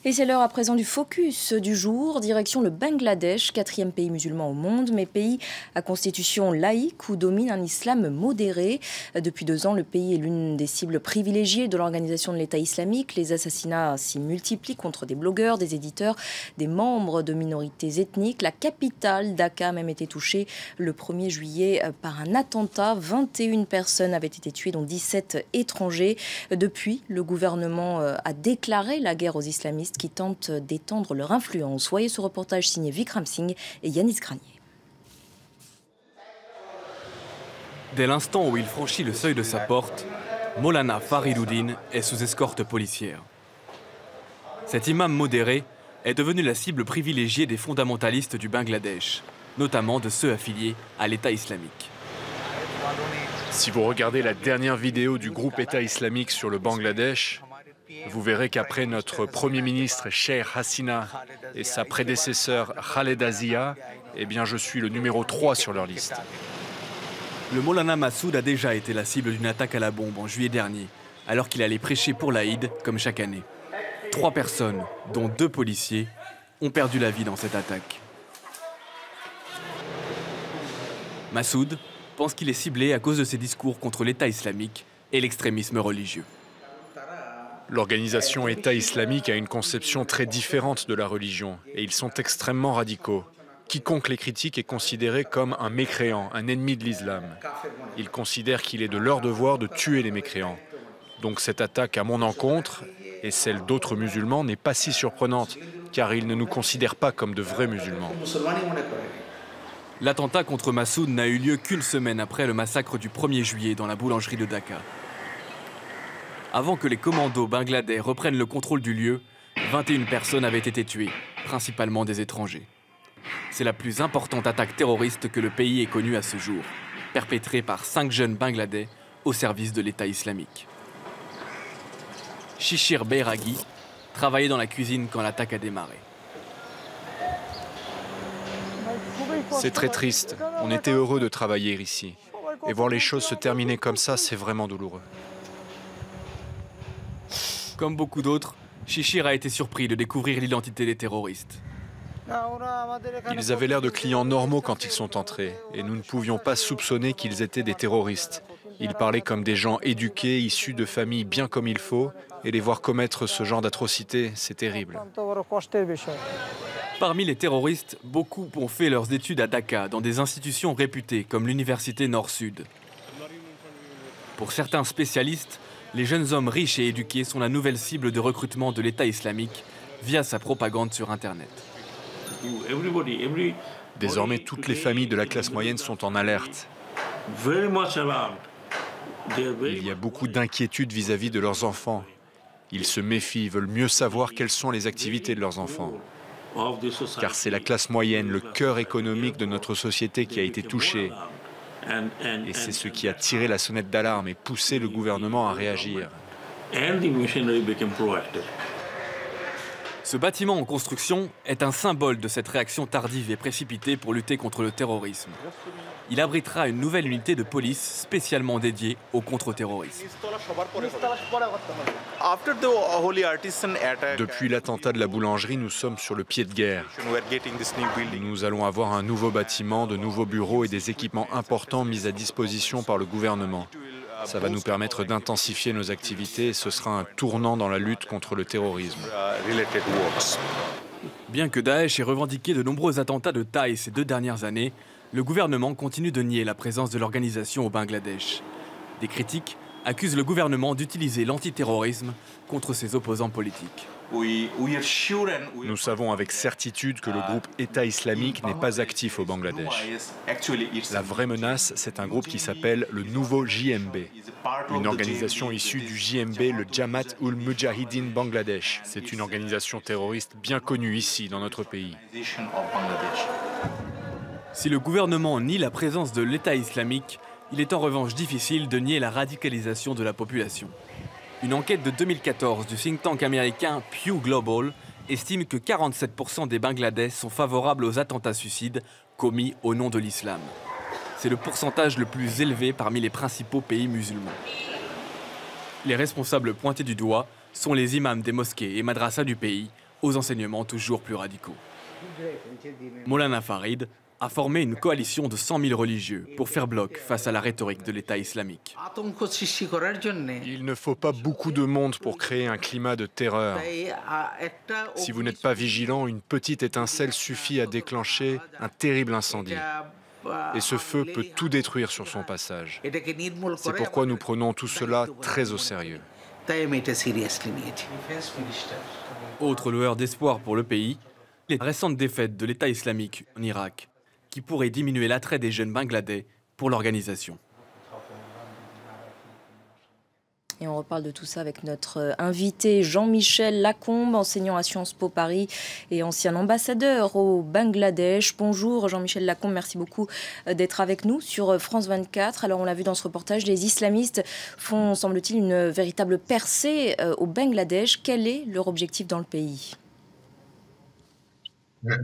Et c'est l'heure à présent du focus du jour, direction le Bangladesh, 4e pays musulman au monde, mais pays à constitution laïque où domine un islam modéré. Depuis 2 ans, le pays est l'une des cibles privilégiées de l'organisation de l'État islamique. Les assassinats s'y multiplient contre des blogueurs, des éditeurs, des membres de minorités ethniques. La capitale, Dhaka, a même été touchée le 1er juillet par un attentat. 21 personnes avaient été tuées, dont 17 étrangers. Depuis, le gouvernement a déclaré la guerre aux islamistes qui tentent d'étendre leur influence. Voyez ce reportage signé Vikram Singh et Yanis Granier. Dès l'instant où il franchit le seuil de sa porte, Maulana Fariduddin est sous escorte policière. Cet imam modéré est devenu la cible privilégiée des fondamentalistes du Bangladesh, notamment de ceux affiliés à l'État islamique. Si vous regardez la dernière vidéo du groupe État islamique sur le Bangladesh, vous verrez qu'après notre Premier ministre Sheikh Hasina et sa prédécesseur Khaleda Zia, eh bien je suis le numéro 3 sur leur liste. Le Maulana Massoud a déjà été la cible d'une attaque à la bombe en juillet dernier, alors qu'il allait prêcher pour l'Aïd comme chaque année. 3 personnes, dont 2 policiers, ont perdu la vie dans cette attaque. Massoud pense qu'il est ciblé à cause de ses discours contre l'État islamique et l'extrémisme religieux. L'organisation État islamique a une conception très différente de la religion et ils sont extrêmement radicaux. Quiconque les critique est considéré comme un mécréant, un ennemi de l'islam. Ils considèrent qu'il est de leur devoir de tuer les mécréants. Donc cette attaque à mon encontre et celle d'autres musulmans n'est pas si surprenante, car ils ne nous considèrent pas comme de vrais musulmans. L'attentat contre Massoud n'a eu lieu qu'une semaine après le massacre du 1er juillet dans la boulangerie de Dhaka. Avant que les commandos bangladais reprennent le contrôle du lieu, 21 personnes avaient été tuées, principalement des étrangers. C'est la plus importante attaque terroriste que le pays ait connue à ce jour, perpétrée par 5 jeunes Bangladais au service de l'État islamique. Shishir Bairagi travaillait dans la cuisine quand l'attaque a démarré. C'est très triste. On était heureux de travailler ici. Et voir les choses se terminer comme ça, c'est vraiment douloureux. Comme beaucoup d'autres, Shishir a été surpris de découvrir l'identité des terroristes. Ils avaient l'air de clients normaux quand ils sont entrés, et nous ne pouvions pas soupçonner qu'ils étaient des terroristes. Ils parlaient comme des gens éduqués, issus de familles bien comme il faut, et les voir commettre ce genre d'atrocités, c'est terrible. Parmi les terroristes, beaucoup ont fait leurs études à Dhaka, dans des institutions réputées comme l'Université Nord-Sud. Pour certains spécialistes, les jeunes hommes riches et éduqués sont la nouvelle cible de recrutement de l'État islamique via sa propagande sur Internet. Désormais, toutes les familles de la classe moyenne sont en alerte. Il y a beaucoup d'inquiétudes vis-à-vis de leurs enfants. Ils se méfient, veulent mieux savoir quelles sont les activités de leurs enfants. Car c'est la classe moyenne, le cœur économique de notre société qui a été touché. Et c'est ce qui a tiré la sonnette d'alarme et poussé le gouvernement à réagir. Ce bâtiment en construction est un symbole de cette réaction tardive et précipitée pour lutter contre le terrorisme. Il abritera une nouvelle unité de police spécialement dédiée au contre-terrorisme. Depuis l'attentat de la boulangerie, nous sommes sur le pied de guerre. Nous allons avoir un nouveau bâtiment, de nouveaux bureaux et des équipements importants mis à disposition par le gouvernement. Ça va nous permettre d'intensifier nos activités et ce sera un tournant dans la lutte contre le terrorisme. Bien que Daesh ait revendiqué de nombreux attentats de taille ces 2 dernières années, le gouvernement continue de nier la présence de l'organisation au Bangladesh. Des critiques accusent le gouvernement d'utiliser l'antiterrorisme contre ses opposants politiques. Nous savons avec certitude que le groupe État islamique n'est pas actif au Bangladesh. La vraie menace, c'est un groupe qui s'appelle le nouveau JMB, une organisation issue du JMB, le Jamaat ul Mujahideen Bangladesh. C'est une organisation terroriste bien connue ici, dans notre pays. Si le gouvernement nie la présence de l'État islamique, il est en revanche difficile de nier la radicalisation de la population. Une enquête de 2014 du think tank américain Pew Global estime que 47% des Bangladais sont favorables aux attentats suicides commis au nom de l'islam. C'est le pourcentage le plus élevé parmi les principaux pays musulmans. Les responsables pointés du doigt sont les imams des mosquées et madrassas du pays, aux enseignements toujours plus radicaux. Maulana Farid a formé une coalition de 100 000 religieux pour faire bloc face à la rhétorique de l'État islamique. Il ne faut pas beaucoup de monde pour créer un climat de terreur. Si vous n'êtes pas vigilant, une petite étincelle suffit à déclencher un terrible incendie. Et ce feu peut tout détruire sur son passage. C'est pourquoi nous prenons tout cela très au sérieux. Autre lueur d'espoir pour le pays, les récentes défaites de l'État islamique en Irak, qui pourraient diminuer l'attrait des jeunes Bangladais pour l'organisation. Et on reparle de tout ça avec notre invité Jean-Michel Lacombe, enseignant à Sciences Po Paris et ancien ambassadeur au Bangladesh. Bonjour Jean-Michel Lacombe, merci beaucoup d'être avec nous sur France 24. Alors on l'a vu dans ce reportage, les islamistes font, semble-t-il, une véritable percée au Bangladesh. Quel est leur objectif dans le pays ?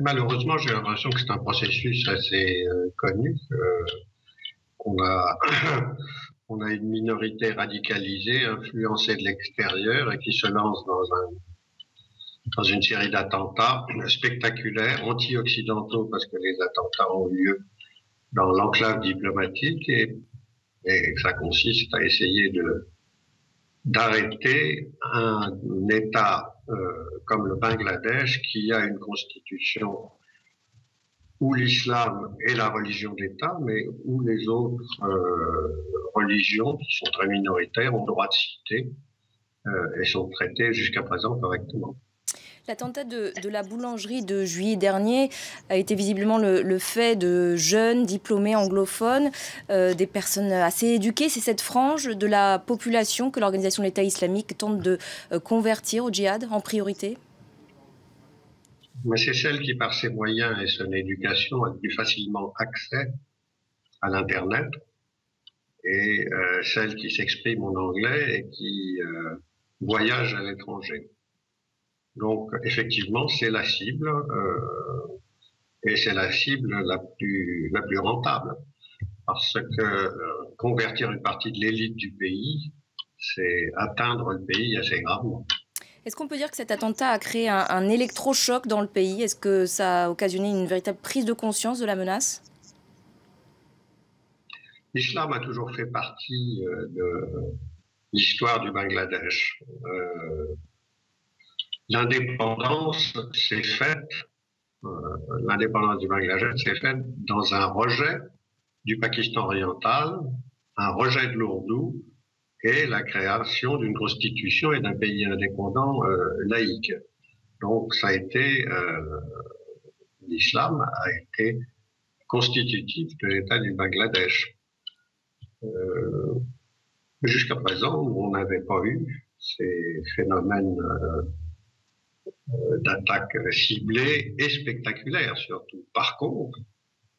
Malheureusement, j'ai l'impression que c'est un processus assez connu. On a une minorité radicalisée, influencée de l'extérieur et qui se lance dans une série d'attentats spectaculaires, anti-occidentaux, parce que les attentats ont eu lieu dans l'enclave diplomatique et ça consiste à essayer d'arrêter un État comme le Bangladesh qui a une constitution où l'islam est la religion d'État, mais où les autres religions, qui sont très minoritaires, ont le droit de citer et sont traitées jusqu'à présent correctement. L'attentat de la boulangerie de juillet dernier a été visiblement le fait de jeunes diplômés anglophones, des personnes assez éduquées. C'est cette frange de la population que l'organisation de l'État islamique tente de convertir au djihad en priorité ? Mais c'est celle qui, par ses moyens et son éducation, a plus facilement accès à l'Internet et celle qui s'exprime en anglais et qui voyage à l'étranger. Donc, effectivement, c'est la cible et c'est la cible la plus rentable. Parce que convertir une partie de l'élite du pays, c'est atteindre le pays assez gravement. Est-ce qu'on peut dire que cet attentat a créé un électrochoc dans le pays ? Est-ce que ça a occasionné une véritable prise de conscience de la menace ? L'islam a toujours fait partie de l'histoire du Bangladesh. L'indépendance s'est faite, l'indépendance du Bangladesh s'est faite dans un rejet du Pakistan oriental, un rejet de l'ourdou et la création d'une constitution et d'un pays indépendant laïque. Donc ça a été, l'islam a été constitutif de l'État du Bangladesh. Jusqu'à présent, on n'avait pas eu ces phénomènes d'attaques ciblées et spectaculaires surtout. Par contre,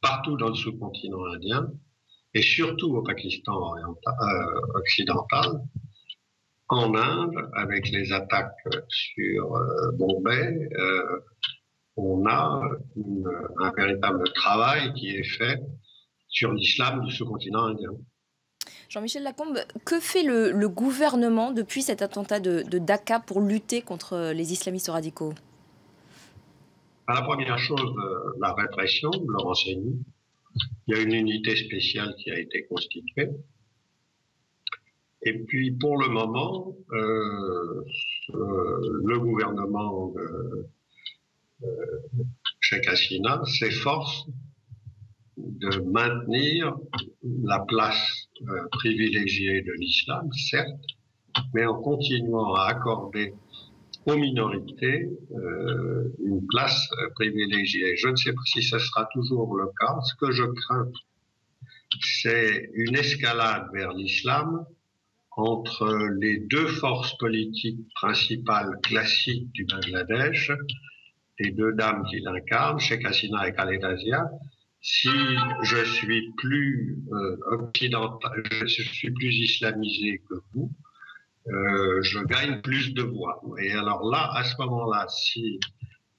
partout dans le sous-continent indien, et surtout au Pakistan occidental, en Inde, avec les attaques sur Bombay, on a un véritable travail qui est fait sur l'islam du sous-continent indien. Jean-Michel Lacombe, que fait le gouvernement depuis cet attentat de Dacca pour lutter contre les islamistes radicaux ? La première chose, la répression, le renseignement. Il y a une unité spéciale qui a été constituée. Et puis, pour le moment, le gouvernement de Sheikh Hasina s'efforce de maintenir la place privilégiée de l'islam, certes, mais en continuant à accorder aux minorités une place privilégiée. Je ne sais pas si ce sera toujours le cas. Ce que je crains, c'est une escalade vers l'islam entre les deux forces politiques principales classiques du Bangladesh, les deux dames qui l'incarnent, Sheikh Hasina et Khaleda Zia. Si je suis plus occidental, je suis plus islamisé que vous, je gagne plus de voix. Et alors là, à ce moment-là, si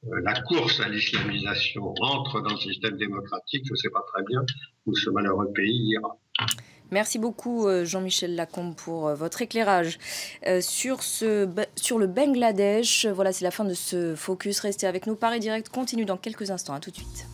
la course à l'islamisation entre dans le système démocratique, je ne sais pas très bien où ce malheureux pays ira. Merci beaucoup Jean-Michel Lacombe pour votre éclairage sur le Bangladesh. Voilà, c'est la fin de ce focus. Restez avec nous. Paris Direct continue dans quelques instants. À tout de suite.